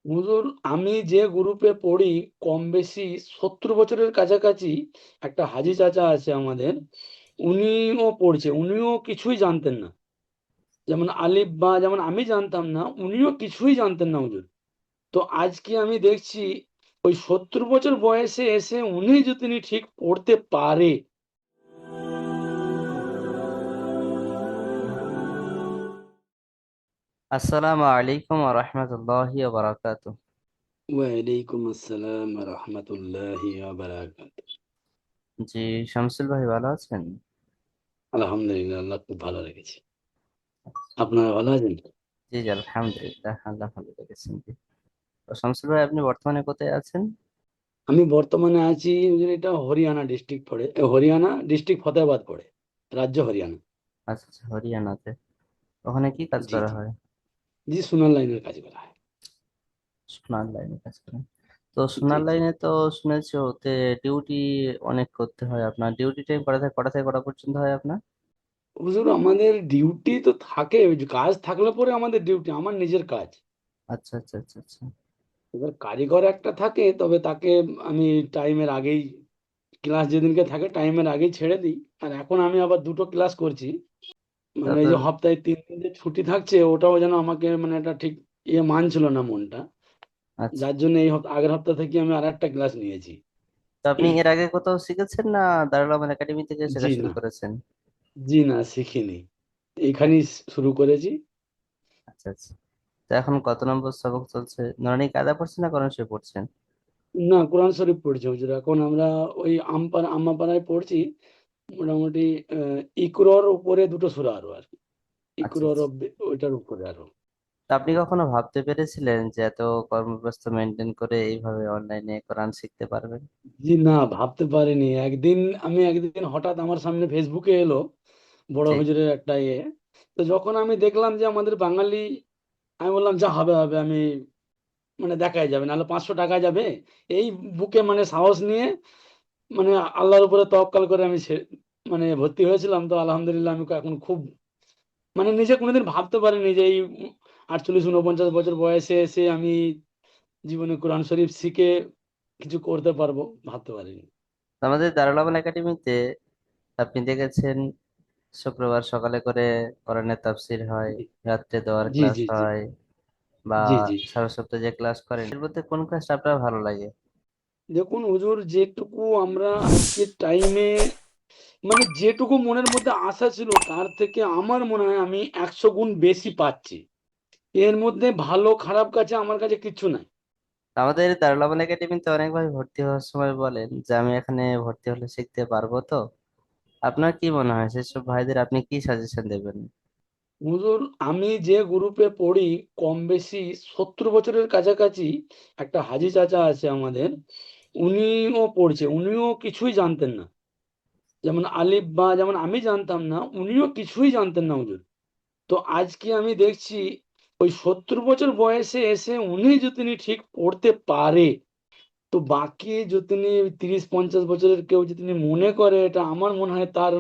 হুজুর, আমি যে গ্রুপে পড়ি কম বেশি 70 বছরের কাছাকাছি একটা হাজি চাচা আছে আমাদের। উনিও পড়ছে, উনিও কিছুই জানতেন না। যেমন আলিফ বা যেমন আমি জানতাম না, উনিও কিছুই জানতেন না হুজুর। তো আজকে আমি দেখছি ওই 70 বছর বয়সে এসে উনি যদি ঠিক পড়তে পারে। আসসালামু আলাইকুম ওয়া রাহমাতুল্লাহি ওয়া বারাকাতুহু। ওয়ালাইকুম আসসালাম রহমতুল্লাহি বারাকাতুহু। জি, শামসুল ভাই ভালো আছেন? আলহামদুলিল্লাহ, আল্লাহ খুব ভালো রেখেছে। আপনারা ভালো আছেন? জি জি, আলহামদুলিল্লাহ, আল্লাহ ভালো রেখেছেন। জি। তো শামসুল ভাই, আপনি বর্তমানে কোথায় আছেন? আমি বর্তমানে আছি হুজুর, এটা হরিয়ানা ডিস্ট্রিক্ট পড়ে, হরিয়ানা ডিস্ট্রিক্ট ফতেহাবাদ পড়ে, রাজ্য হরিয়ানা। আচ্ছা আচ্ছা, হরিয়ানাতে। ওখানে কি কাজ জি করা জি। হয়? জি, সোনার লাইনের কাজ করা হয়। সোনার লাইনে কাজ করেন? তো জি সোনার জি। লাইনে তো শুনেছি ওতে ডিউটি অনেক করতে হয়। আপনার ডিউটি টাইম কটা থেকে কটা পর্যন্ত হয় আপনার? হুজুর, আমাদের ডিউটি তো থাকে, ওই যে কাজ থাকলে পরে আমাদের ডিউটি, আমার নিজের কাজ। আচ্ছা আচ্ছা আচ্ছা আচ্ছা। এবার কারিগর একটা থাকে, তবে তাকে আমি টাইমের আগেই, ক্লাস যেদিনকে থাকে টাইমের আগেই ছেড়ে দিই। আর এখন আমি আবার দুটো ক্লাস করছি। মানে এই তারপর যে সপ্তাহে 3 দিন যে ছুটি থাকছে, ওটাও যেন আমাকে মানে এটা ঠিক মানছিল না মনটা। আচ্ছা। যার জন্য আগের সপ্তাহ থেকে আমি আরেকটা ক্লাস নিয়েছি। তো আপনি এর আগে কোথাও শিখেছেন না দারুল আমান একাডেমি থেকে শেখা জি শুরু না, করেছেন? জি না, শিখিনি। এইখানেই শুরু করেছি। আচ্ছা আচ্ছা। তো এখন কত নম্বর সবক চলছে? নুরানি কায়দা পড়ছেন না কোরআন শরীফ পড়ছেন? না, কোরআন শরীফ পড়ছি হুজুর। এখন আমরা ওই আম্মাপাড়ায় পড়ছি। মোটামুটি ইকরোর উপরে দুটো সূরা আরো আর কি। আচ্ছা ইকরোর আচ্ছা। ওইটার উপরে আরো। তা আপনি কখনো ভাবতে পেরেছিলেন যে এত কর্মব্যস্ত মেনটেন করে এইভাবে অনলাইনে কোরআন শিখতে পারবেন? জি না, ভাবতে পারিনি। একদিন হঠাৎ আমার সামনে ফেসবুকে এলো বড় জি। হুজুরের একটা ইয়ে। তো যখন আমি দেখলাম যে আমাদের বাঙালি, আমি বললাম যা হবে হবে, আমি মানে দেখাই যাবে, নাহলে 500 টাকা যাবে। এই বুকে মানে সাহস নিয়ে, মানে আল্লাহর উপরে তওয়াক্কাল করে আমি মানে ভর্তি হয়েছিলাম। তো আলহামদুলিল্লাহ, আমি এখন খুব মানে নিজে কোনোদিন ভাবতে পারিনি যে এই 48 49 বছর বয়সে এসে আমি জীবনে কোরআন শরীফ শিখে কিছু করতে পারবো, ভাবতে পারিনি। আমাদের দারুল আমান একাডেমিতে আপনি দেখেছেন শুক্রবার সকালে করে কোরআনের তাফসির হয়, জি রাত্রে দোয়ার জি ক্লাস জি। জি হয়, বা জি জি। সারা সপ্তাহে যে ক্লাস করেন এর মধ্যে কোন ক্লাসটা আপনার ভালো লাগে? দেখুন হুজুর, যেটুকু আমরা আজকের টাইমে মানে যেটুকু মনের মধ্যে আশা ছিল, তার থেকে আমার মনে হয় আমি 100 গুণ বেশি পাচ্ছি। এর মধ্যে ভালো খারাপ কাছে আমার কাছে কিচ্ছু নাই। আমাদের দারুল আমান একাডেমিতে অনেক ভাই ভর্তি হওয়ার সময় বলেন যে আমি এখানে ভর্তি হলে শিখতে পারবো তো। আপনার কি মনে হয় সেসব ভাইদের আপনি কি সাজেশন দেবেন? হুজুর, আমি যে গ্রুপে পড়ি কম বেশি 70 বছরের কাছাকাছি একটা হাজি চাচা আছে আমাদের। উনিও পড়ছে, উনিও কিছুই জানতেন না। যেমন আলিফ বা যেমন আমি জানতাম না, উনিও কিছুই জানতেন না হুজুর। তো আজকে আমি দেখছি ওই 70 বছর বয়সে এসে উনি যদি ঠিক পড়তে পারে, তো বাকি যদি 30 50 বছরের কেউ যদি মনে করে, এটা আমার মনে হয় তার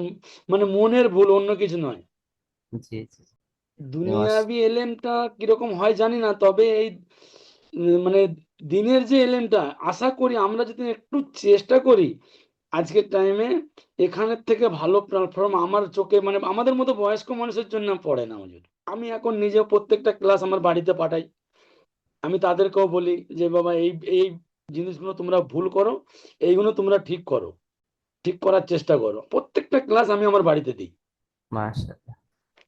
মানে মনের ভুল, অন্য কিছু নয়। জি জি। দুনিয়াবি এলেমটা কিরকম হয় জানি না, তবে এই মানে দিনের যে এলেমটা, আশা করি আমরা যদি একটু চেষ্টা করি আজকের টাইমে, এখানের থেকে ভালো প্ল্যাটফর্ম আমার চোখে মানে আমাদের মতো বয়স্ক মানুষের জন্য পড়ে না হুজুর। আমি এখন নিজে প্রত্যেকটা ক্লাস আমার বাড়িতে পাঠাই। আমি তাদেরকেও বলি যে বাবা, এই এই জিনিসগুলো তোমরা ভুল করো, এইগুলো তোমরা ঠিক করো, ঠিক করার চেষ্টা করো। প্রত্যেকটা ক্লাস আমি আমার বাড়িতে দিই। মাশাআল্লাহ।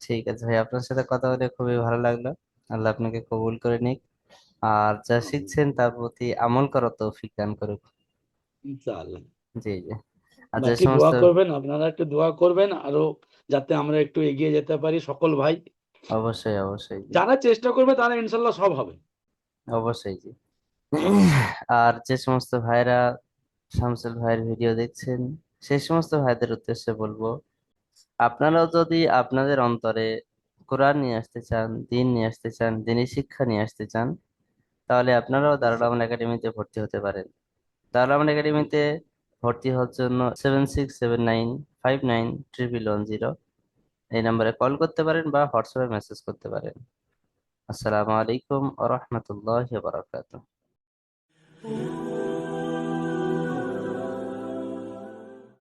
ঠিক আছে ভাই, আপনার সাথে কথা বলে খুবই ভালো লাগলো। আল্লাহ আপনাকে কবুল করে নিক, আর যা শিখছেন তার প্রতি আমল করার তৌফিক দান করুক। ইনশাআল্লাহ। জি জি। আর যে বাকি সমস্ত, দোয়া করবেন, আপনারা একটু দোয়া করবেন আরো, যাতে আমরা একটু এগিয়ে যেতে পারি সকল ভাই। অবশ্যই অবশ্যই জি। যারা চেষ্টা করবে তারা ইনশাল্লাহ সব হবে। অবশ্যই জি। আর যে সমস্ত ভাইরা শামসুল ভাইয়ের ভিডিও দেখছেন, সেই সমস্ত ভাইদের উদ্দেশ্যে বলবো, আপনারাও যদি আপনাদের অন্তরে কোরআন নিয়ে আসতে চান, দিন নিয়ে আসতে চান, দিনী শিক্ষা নিয়ে আসতে চান, তাহলে আপনারাও দারুল আমান একাডেমিতে ভর্তি হতে পারেন। দারুল আমান একাডেমিতে ভর্তি হওয়ার জন্য 7679591110 এই নাম্বারে কল করতে পারেন বা হোয়াটসঅ্যাপে মেসেজ করতে পারেন। আসসালামু আলাইকুম ওয়া রাহমাতুল্লাহি ওয়া বারাকাতুহু।